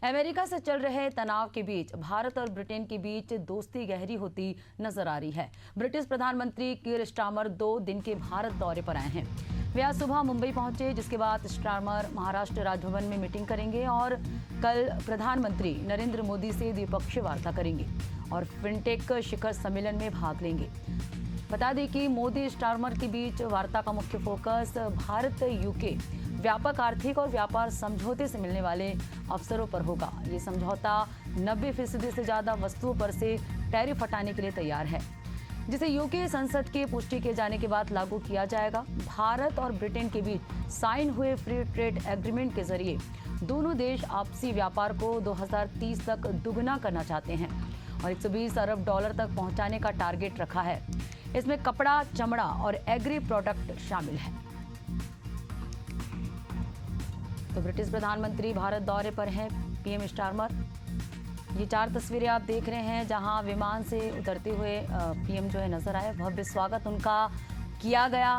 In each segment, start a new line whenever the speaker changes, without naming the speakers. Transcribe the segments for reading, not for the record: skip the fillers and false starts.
America से चल रहे तनाव के बीच भारत और ब्रिटेन के बीच दोस्ती गहरी होती नजर आ रही है। ब्रिटिश प्रधानमंत्री कीर स्टारमर 2 दिन के भारत दौरे पर आए हैं। वे आज सुबह मुंबई पहुंचे, जिसके बाद स्टारमर महाराष्ट्र राजभवन में मीटिंग करेंगे और कल प्रधानमंत्री नरेंद्र मोदी से द्विपक्षीय वार्ता करेंगे और फिनटेक शिखर सम्मेलन में भाग लेंगे। बता दें कि मोदी स्टारमर के बीच वार्ता का मुख्य फोकस भारत यूके व्यापक आर्थिक और व्यापार समझौते से मिलने वाले अवसरों पर होगा। ये समझौता 90% से ज्यादा वस्तुओं पर से टैरिफ हटाने के लिए तैयार है, जिसे यूके संसद के पुष्टि किए जाने के बाद लागू किया जाएगा। भारत और ब्रिटेन के बीच साइन हुए फ्री ट्रेड एग्रीमेंट के जरिए दोनों देश आपसी व्यापार को 2030 तक दुगना करना चाहते हैं और 120 अरब डॉलर तक पहुंचाने का टारगेट रखा है। इसमें कपड़ा, चमड़ा और एग्री प्रोडक्ट शामिल है। तो ब्रिटिश प्रधानमंत्री भारत दौरे पर हैं पीएम स्टारमर। ये 4 तस्वीरें आप देख रहे हैं, जहां विमान से उतरते हुए पीएम जो है नजर आए। भव्य स्वागत उनका किया गया।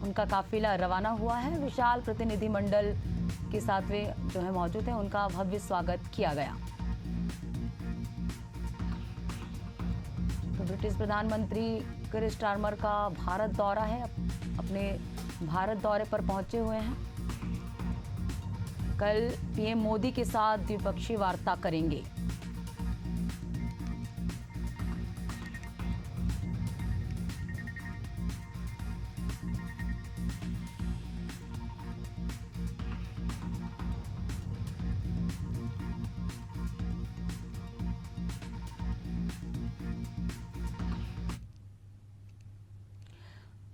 उनका काफिला रवाना हुआ है। विशाल प्रतिनिधिमंडल के साथ वे जो है मौजूद हैं। उनका भव्य स्वागत किया गया। तो ब्रिटिश प्रधानमंत्री कीर स्टारमर का भारत दौरा है। अपने भारत दौरे पर पहुंचे हुए हैं। कल पीएम मोदी के साथ द्विपक्षीय वार्ता करेंगे।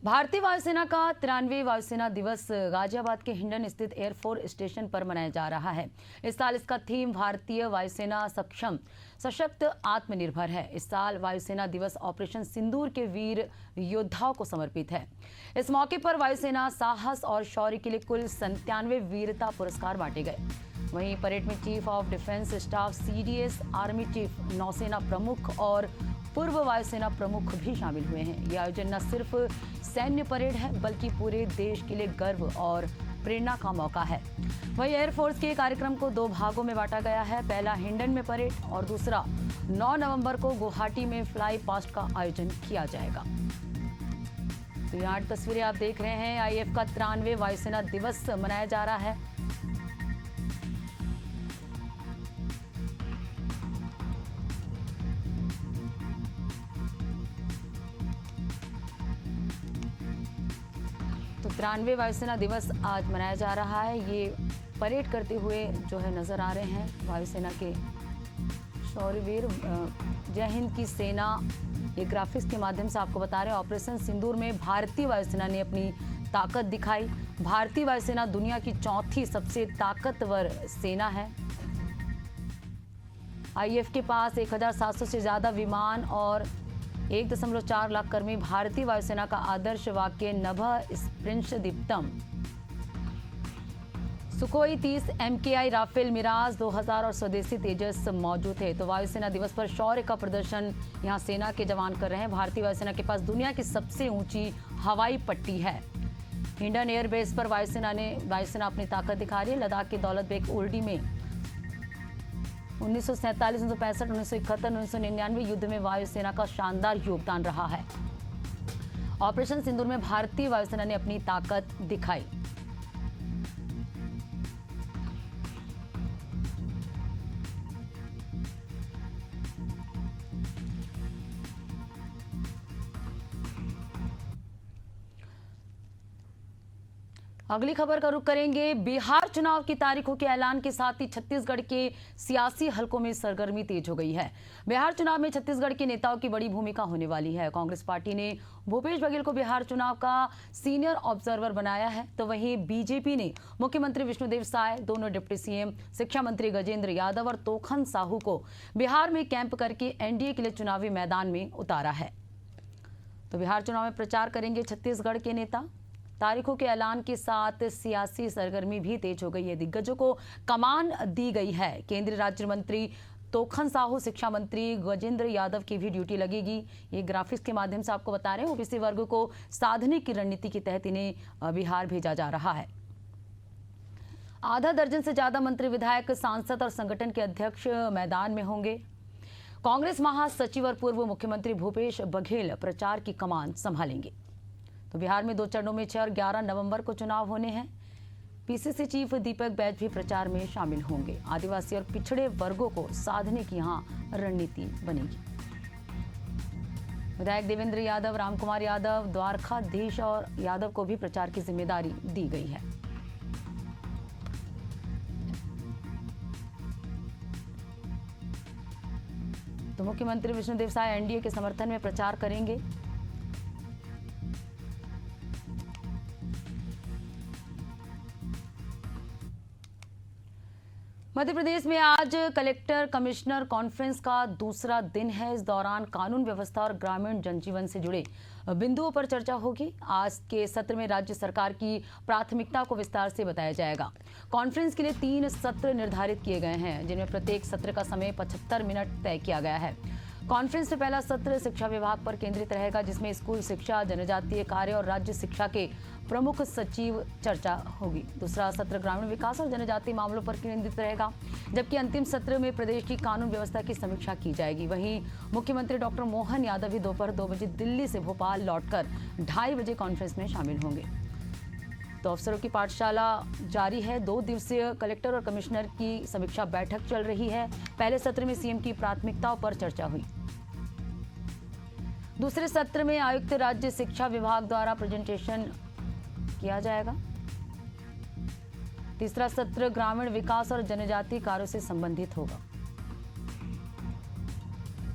भारतीय वायुसेना का 93वां वायुसेना दिवस गाजियाबाद के हिंडन स्थित एयरफोर्स स्टेशन पर मनाया जा रहा है। इस साल इसका थीम भारतीय वायुसेना सक्षम, सशक्त, आत्मनिर्भर है। इस साल वायुसेना दिवस ऑपरेशन सिंदूर के वीर योद्धाओं को समर्पित है। इस मौके पर वायुसेना साहस और शौर्य के लिए कुल 97 वीरता पुरस्कार बांटे गए। वहीं परेड में chief of defence staff CDS, army chief, नौसेना प्रमुख और पूर्व वायुसेना प्रमुख भी शामिल हुए हैं। यह आयोजन न सिर्फ सैन्य परेड है, बल्कि पूरे देश के लिए गर्व और प्रेरणा का मौका है। वहीं एयरफोर्स के कार्यक्रम को 2 भागों में बांटा गया है। पहला हिंडन में परेड और दूसरा 9 नवंबर को गुवाहाटी में फ्लाई पास्ट का आयोजन किया जाएगा। तो ये 8 तस्वीरें आप देख रहे हैं। आईएफ का 93वां वायुसेना दिवस मनाया जा रहा है। तो 93वां वायुसेना दिवस आज मनाया जा रहा है। ये परेड करते हुए जो है नजर आ रहे हैं वायुसेना के शौर्यवीर। जय हिंद की सेना, ये ग्राफिक्स के माध्यम से आपको बता रहे हैं। ऑपरेशन सिंदूर में भारतीय वायुसेना ने अपनी ताकत दिखाई। भारतीय वायुसेना दुनिया की 4थी सबसे ताकतवर सेना है। आईएफ के पास 1700 से ज्यादा विमान और 1.4 लाख कर्मी। भारतीय वायुसेना का आदर्श वाक्य नभः स्पृश Deeptam. Sukhoi 30, MKI, Rafale, Miraj 2000 और स्वदेशी तेजस मौजूद है। तो वायुसेना दिवस पर शौर्य का प्रदर्शन यहां सेना के जवान कर रहे हैं। भारतीय वायुसेना के पास दुनिया की सबसे ऊंची हवाई पट्टी है। हिंडन एयरबेस पर वायुसेना अपनी ताकत दिखा रही है। लद्दाख के दौलत बेग ओल्डी में 1947, 1965, 1971, 1999 युद्ध में वायुसेना का शानदार योगदान रहा है। ऑपरेशन सिंदूर में भारतीय वायुसेना ने अपनी ताकत दिखाई। अगली खबर का रुख करेंगे। बिहार चुनाव की तारीखों के ऐलान के साथ ही छत्तीसगढ़ के सियासी हलकों में सरगर्मी तेज हो गई है। बिहार चुनाव में छत्तीसगढ़ के नेताओं की बड़ी भूमिका होने वाली है। कांग्रेस पार्टी ने भूपेश बघेल को बिहार चुनाव का सीनियर ऑब्जर्वर बनाया है, तो वहीं बीजेपी ने मुख्यमंत्री विष्णुदेव साय, दोनों डिप्टी सीएम, शिक्षा मंत्री गजेंद्र यादव और तोखन साहू को बिहार में कैंप करके एनडीए के लिए चुनावी मैदान में उतारा है। तो बिहार चुनाव में प्रचार करेंगे छत्तीसगढ़ के नेता। तारीखों के ऐलान के साथ सियासी सरगर्मी भी तेज हो गई है। दिग्गजों को कमान दी गई है। केंद्रीय राज्य मंत्री तोखन साहू, शिक्षा मंत्री गजेंद्र यादव की भी ड्यूटी लगेगी। ये ग्राफिक्स के माध्यम से आपको बता रहे हैं। ओबीसी वर्ग को साधने की रणनीति के तहत इन्हें बिहार भेजा जा रहा है। आधा दर्जन से ज्यादा मंत्री, विधायक, सांसद और संगठन के अध्यक्ष मैदान में होंगे। कांग्रेस महासचिव और पूर्व मुख्यमंत्री भूपेश बघेल प्रचार की कमान संभालेंगे। तो बिहार में 2 चरणों में 6 और 11 नवंबर को चुनाव होने हैं। पीसीसी चीफ दीपक बैज भी प्रचार में शामिल होंगे। आदिवासी और पिछड़े वर्गों को साधने की यहां रणनीति बनेगी। विधायक देवेंद्र यादव, रामकुमार यादव, द्वारकाधीश और यादव को भी प्रचार की जिम्मेदारी दी गई है। तो मुख्यमंत्री विष्णुदेव साय एनडीए के समर्थन में प्रचार करेंगे। मध्य प्रदेश में आज कलेक्टर कमिश्नर कॉन्फ्रेंस का दूसरा दिन है। इस दौरान कानून व्यवस्था और ग्रामीण जनजीवन से जुड़े बिंदुओं पर चर्चा होगी। आज के सत्र में राज्य सरकार की प्राथमिकता को विस्तार से बताया जाएगा। कॉन्फ्रेंस के लिए 3 सत्र निर्धारित किए गए हैं, जिनमें प्रत्येक सत्र का समय 75 मिनट तय किया गया है। कॉन्फ्रेंस में पहला सत्र शिक्षा विभाग पर केंद्रित रहेगा, जिसमें स्कूल शिक्षा, जनजातीय कार्य और राज्य शिक्षा के प्रमुख सचिव चर्चा होगी। दूसरा सत्र ग्रामीण विकास और जनजातीय मामलों पर केंद्रित रहेगा, जबकि अंतिम सत्र में प्रदेश की कानून व्यवस्था की समीक्षा की जाएगी। वहीं मुख्यमंत्री डॉक्टर मोहन यादव भी दोपहर 2 बजे दिल्ली से भोपाल लौटकर 2:30 बजे कॉन्फ्रेंस में शामिल होंगे। तो अफसरों की पाठशाला जारी है। 2 दिवसीय कलेक्टर और कमिश्नर की समीक्षा बैठक चल रही है। पहले सत्र में सीएम की प्राथमिकताओं पर चर्चा हुई। दूसरे सत्र में आयुक्त राज्य शिक्षा विभाग द्वारा प्रेजेंटेशन किया जाएगा। तीसरा सत्र ग्रामीण विकास और जनजातीय कार्यों से संबंधित होगा।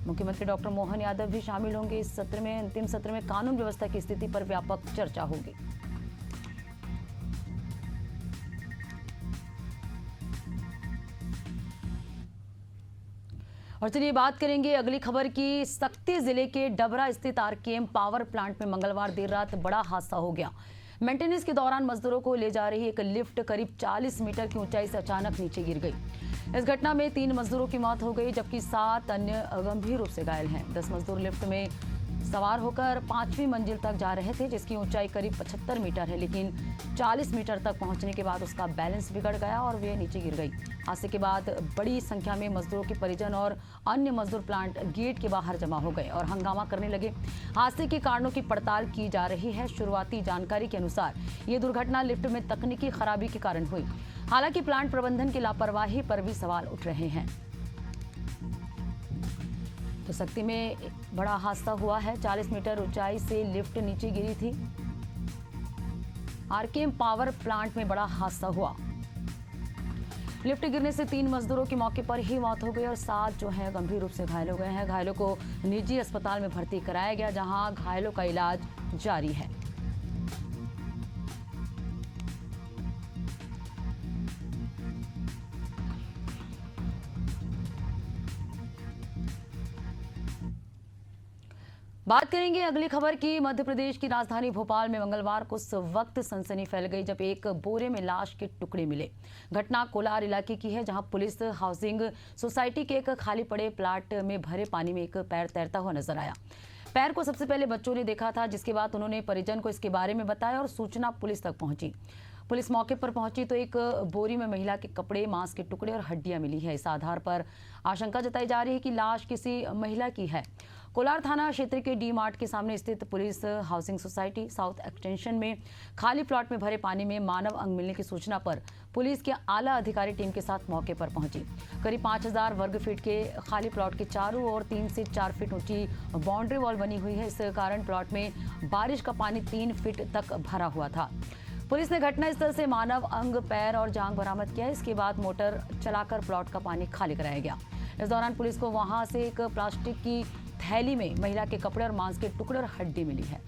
मुख्यमंत्री डॉक्टर मोहन यादव भी शामिल होंगे इस सत्र में। अंतिम सत्र में कानून व्यवस्था की स्थिति पर व्यापक चर्चा होगी। और चलिए बात करेंगे अगली खबर की। सक्ती जिले के डबरा स्थित आरकेएम पावर प्लांट में मंगलवार देर रात बड़ा हादसा हो गया। मेंटेनेंस के दौरान मजदूरों को ले जा रही एक लिफ्ट करीब 40 मीटर की ऊंचाई से अचानक नीचे गिर गई। इस घटना में 3 मजदूरों की मौत हो गई, जबकि 7 अन्य गंभीर रूप से घायल हैं। 10 मजदूर लिफ्ट में सवार होकर 5वीं मंजिल तक जा रहे थे, जिसकी ऊंचाई करीब 75 मीटर है, लेकिन 40 मीटर तक पहुंचने के बाद उसका बैलेंस बिगड़ गया और वे नीचे गिर गई। हादसे के बाद बड़ी संख्या में मजदूरों के परिजन और अन्य मजदूर प्लांट गेट के बाहर जमा हो गए और हंगामा करने लगे। हादसे के कारणों की पड़ताल की जा रही है। शुरुआती जानकारी के अनुसार ये दुर्घटना लिफ्ट में तकनीकी खराबी के कारण हुई। हालांकि प्लांट प्रबंधन की लापरवाही पर भी सवाल उठ रहे हैं। तो सक्ती में बड़ा हादसा हुआ है। 40 मीटर ऊंचाई से लिफ्ट नीचे गिरी थी। आरकेएम पावर प्लांट में बड़ा हादसा हुआ। लिफ्ट गिरने से 3 मजदूरों की मौके पर ही मौत हो गई और 7 जो है गंभीर रूप से घायल हो गए हैं। घायलों को निजी अस्पताल में भर्ती कराया गया, जहां घायलों का इलाज जारी है। बात करेंगे अगली खबर की। मध्य प्रदेश की राजधानी भोपाल में मंगलवार को उस वक्त सनसनी फैल गई जब एक बोरे में लाश के टुकड़े मिले। घटना कोलार इलाके की है, जहां पुलिस हाउसिंग सोसाइटी के एक खाली पड़े प्लाट में भरे पानी में एक पैर तैरता हुआ नजर आया। पैर को सबसे पहले बच्चों ने देखा था, जिसके बाद उन्होंने परिजन को इसके बारे में बताया और सूचना पुलिस तक पहुंची। पुलिस मौके पर पहुंची तो एक बोरी में महिला के कपड़े, मांस के टुकड़े और हड्डियां मिली है। इस आधार पर आशंका जताई जा रही है कि लाश किसी महिला की है। कोलार थाना क्षेत्र के डी मार्ट के सामने स्थित police housing society south extension में खाली प्लॉट में भरे पानी में मानव अंग मिलने की सूचना पर पुलिस के आला अधिकारी टीम के साथ मौके पर पहुंची। करीब 5000 वर्ग फीट के खाली प्लॉट के चारों ओर 3 से 4 फीट ऊंची बाउंड्री वॉल बनी हुई है। इस कारण प्लॉट में बारिश का पानी 3 फीट तक भरा हुआ था। पुलिस ने घटनास्थल से मानव अंग, पैर और जांघ बरामद किया। इसके बाद मोटर चलाकर प्लॉट का पानी खाली कराया गया। इस दौरान पुलिस को वहां से एक प्लास्टिक की थैली में महिला के कपड़े और मांस के टुकड़े और हड्डी मिली है।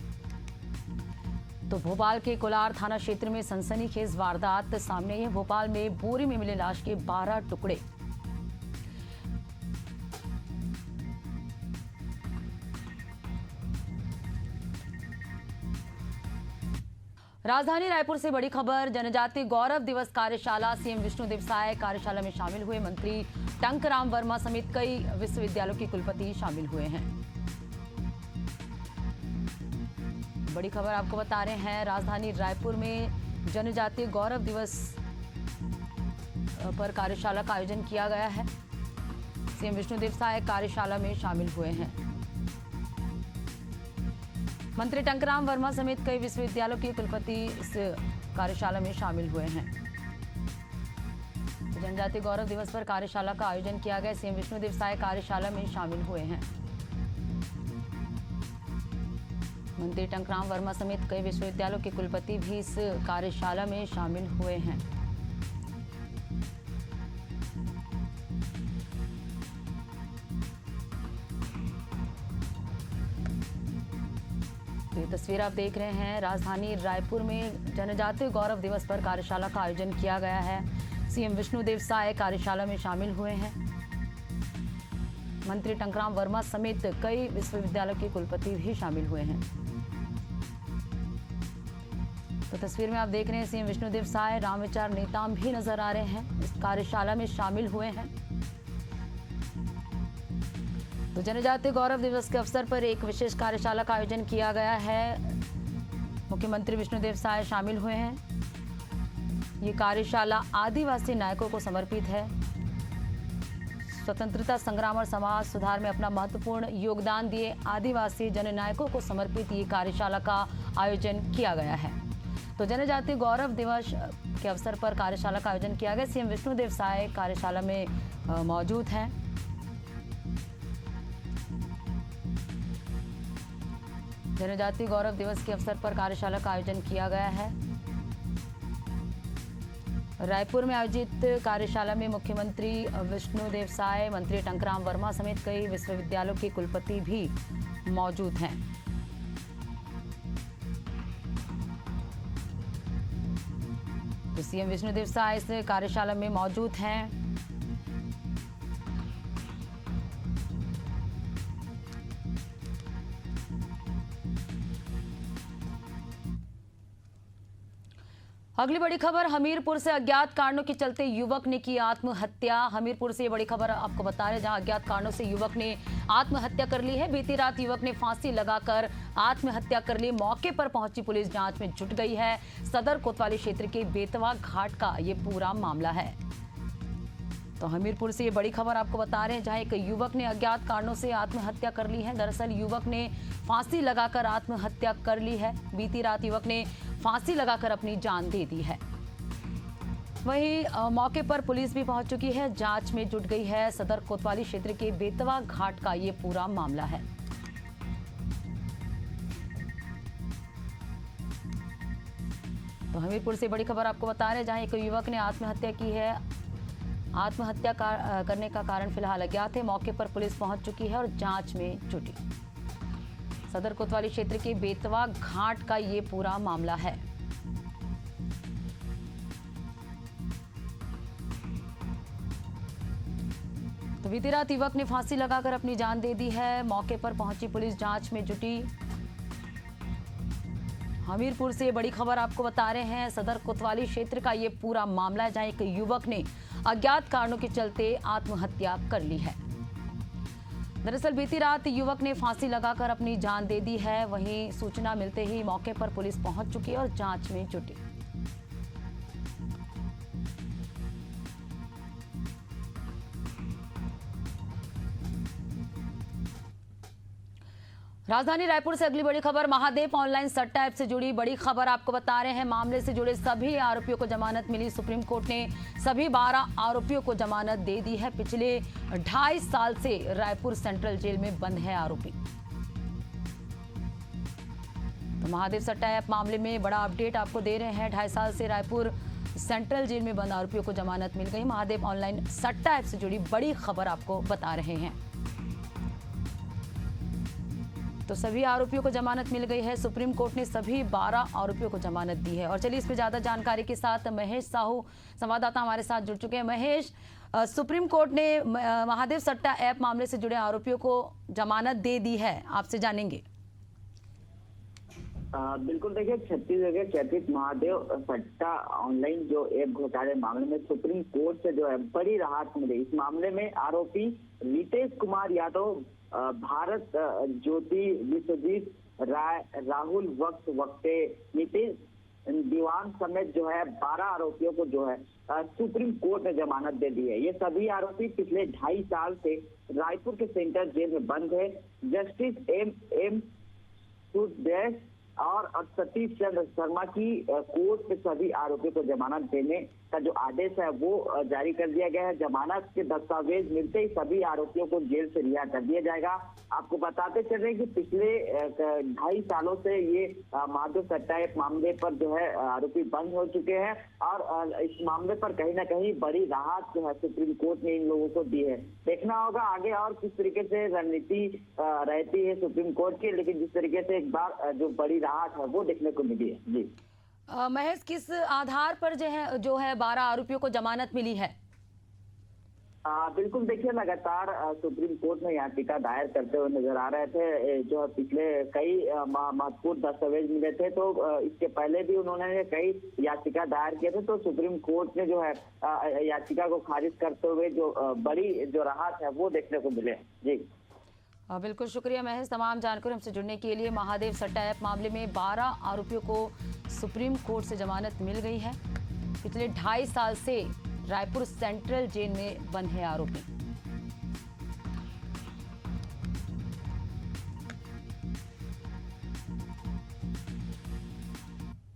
तो भोपाल के कोलार थाना क्षेत्र में सनसनीखेज वारदात सामने आई है। भोपाल में बोरी में मिले लाश के 12 टुकड़े। राजधानी रायपुर से बड़ी खबर। जनजातीय गौरव दिवस कार्यशाला। सीएम विष्णुदेव साय कार्यशाला में शामिल हुए। मंत्री टंकराम वर्मा समेत कई विश्वविद्यालयों के कुलपति शामिल हुए हैं। बड़ी खबर आपको बता रहे हैं। राजधानी रायपुर में जनजातीय गौरव दिवस पर कार्यशाला का आयोजन किया गया है। सीएम विष्णुदेव साय कार्यशाला में शामिल हुए हैं। मंत्री टंकराम वर्मा समेत कई विश्वविद्यालयों के कुलपति इस कार्यशाला में शामिल हुए हैं। जनजातीय गौरव दिवस पर कार्यशाला का आयोजन किया गया। सीएम विष्णुदेव साय कार्यशाला में शामिल हुए हैं। मंत्री टंकराम वर्मा समेत कई विश्वविद्यालयों के कुलपति भी इस कार्यशाला में शामिल हुए हैं। तो ये तस्वीर आप देख रहे हैं, राजधानी रायपुर में जनजातीय गौरव दिवस पर कार्यशाला का आयोजन किया गया है। सीएम विष्णुदेव साय कार्यशाला में शामिल हुए हैं। मंत्री टंकराम वर्मा समेत कई विश्वविद्यालयों के कुलपति भी शामिल हुए हैं। तो तस्वीर में आप देख रहे हैं, सीएम विष्णुदेव साय, रामविचार नेताम भी नजर आ रहे हैं, इस कार्यशाला में शामिल हुए हैं। तो जनजातीय गौरव दिवस के अवसर पर एक विशेष कार्यशाला का आयोजन किया गया है। मुख्यमंत्री विष्णुदेव साय शामिल हुए हैं। ये कार्यशाला आदिवासी नायकों को समर्पित है। स्वतंत्रता संग्राम और समाज सुधार में अपना महत्वपूर्ण योगदान दिए आदिवासी जननायकों को समर्पित ये कार्यशाला का आयोजन किया गया है। तो जनजातीय गौरव दिवस के अवसर पर कार्यशाला का आयोजन किया गया। सीएम विष्णुदेव साय कार्यशाला में मौजूद हैं। जनजातीय गौरव दिवस के अवसर पर कार्यशाला का आयोजन किया गया है। रायपुर में आयोजित कार्यशाला में मुख्यमंत्री विष्णुदेव साय, मंत्री टंकराम वर्मा समेत कई विश्वविद्यालयों के कुलपति भी मौजूद हैं। तो सीएम विष्णुदेव साय इस कार्यशाला में मौजूद हैं। अगली बड़ी खबर, हमीरपुर से अज्ञात कारणों के चलते युवक ने की आत्महत्या। हमीरपुर से ये बड़ी खबर आपको बता रहे, जहां अज्ञात कारणों से युवक ने आत्महत्या कर ली है। बीती रात युवक ने फांसी लगाकर आत्महत्या कर ली। मौके पर पहुंची पुलिस जांच में जुट गई है। सदर कोतवाली क्षेत्र के बेतवा घाट का ये पूरा मामला है। तो हमीरपुर से ये बड़ी खबर आपको बता रहे हैं, जहां एक युवक ने अज्ञात कारणों से आत्महत्या कर ली है। दरअसल युवक ने फांसी लगाकर आत्महत्या कर ली है। बीती रात युवक ने फांसी लगाकर अपनी जान दे दी है। वहीं मौके पर पुलिस भी पहुंच चुकी है, जांच में जुट गई है। सदर कोतवाली क्षेत्र के बेतवा घाट का ये पूरा मामला है। तो हमीरपुर से बड़ी खबर आपको बता रहे हैं, जहां एक युवक ने आत्महत्या की है। आत्महत्या करने का कारण फिलहाल अज्ञात है। मौके पर पुलिस पहुंच चुकी है और जांच में जुटी। सदर कोतवाली क्षेत्र के बेतवा घाट का ये पूरा मामला है। तो बीती रात युवक ने फांसी लगाकर अपनी जान दे दी है। मौके पर पहुंची पुलिस जांच में जुटी। हमीरपुर से बड़ी खबर आपको बता रहे हैं, सदर कोतवाली क्षेत्र का ये पूरा मामला है, जहां एक युवक ने अज्ञात कारणों के चलते आत्महत्या कर ली है। दरअसल बीती रात युवक ने फांसी लगाकर अपनी जान दे दी है। वहीं सूचना मिलते ही मौके पर पुलिस पहुंच चुकी है और जांच में जुटी। राजधानी रायपुर से अगली बड़ी खबर, महादेव ऑनलाइन सट्टा ऐप से जुड़ी बड़ी खबर आपको बता रहे हैं। मामले से जुड़े सभी आरोपियों को जमानत मिली। सुप्रीम कोर्ट ने सभी 12 आरोपियों को जमानत दे दी है। पिछले 2.5 साल से रायपुर सेंट्रल जेल में बंद है आरोपी। तो महादेव सट्टा ऐप मामले में बड़ा अपडेट आपको दे रहे हैं। 2.5 साल से रायपुर सेंट्रल जेल में बंद आरोपियों को जमानत मिल गई। महादेव ऑनलाइन सट्टा ऐप से जुड़ी बड़ी खबर आपको बता रहे हैं। तो सभी आरोपियों को जमानत मिल गई है। सुप्रीम कोर्ट ने सभी 12 आरोपियों को जमानत दी है। और चलिए इस पर ज्यादा जानकारी के साथ महेश साहू संवाददाता हमारे साथ जुड़ चुके हैं। महेश, सुप्रीम कोर्ट ने महादेव सट्टा ऐप मामले से जुड़े आरोपियों को जमानत दे दी है, आपसे जानेंगे।
बिल्कुल, देखिए छत्तीसगढ़ के चर्चित महादेव सट्टा ऑनलाइन जो ऐप घोटाले मामले में सुप्रीम कोर्ट से जो है बड़ी राहत मिली। इस मामले में आरोपी रितेश कुमार यादव, भारत ज्योति, विश्वजीत राय, राहुल वक्ते, नीतीश दीवान समेत जो है 12 आरोपियों को जो है सुप्रीम कोर्ट ने जमानत दे दी है। ये सभी आरोपी पिछले 2.5 साल से रायपुर के सेंट्रल जेल में बंद है। जस्टिस एम सुदेश और सतीश चंद्र शर्मा की कोर्ट में सभी आरोपियों को जमानत देने का जो आदेश है वो जारी कर दिया गया है। जमानत के दस्तावेज मिलते ही सभी आरोपियों को जेल से रिहा कर दिया जाएगा। आपको बताते चल रहे हैं कि पिछले 2.5 सालों से ये माधव सट्टा मामले पर जो है आरोपी बंद हो चुके हैं और इस मामले पर कहीं ना कहीं बड़ी राहत जो है सुप्रीम कोर्ट ने इन लोगों को दी है। देखना होगा आगे और किस तरीके से रणनीति रहती है सुप्रीम कोर्ट की, लेकिन जिस तरीके से एक बार जो बड़ी राहत है वो देखने को मिली है। जी
महज किस आधार पर जो है 12 आरोपियों को जमानत मिली है?
बिल्कुल, देखिए लगातार सुप्रीम कोर्ट में याचिका दायर करते हुए नजर आ रहे थे। जो पिछले कई महत्वपूर्ण दस्तावेज मिले थे, तो इसके पहले भी उन्होंने कई याचिका दायर किए थे, तो सुप्रीम कोर्ट ने जो है याचिका को खारिज करते हुए जो बड़ी जो राहत है वो देखने को मिले। जी
बिल्कुल शुक्रिया महज तमाम जानकारी हमसे जुड़ने के लिए। महादेव सट्टा ऐप मामले में 12 आरोपियों को सुप्रीम कोर्ट से जमानत मिल गई है। पिछले 2.5 साल से रायपुर सेंट्रल जेल में बंद है आरोपी।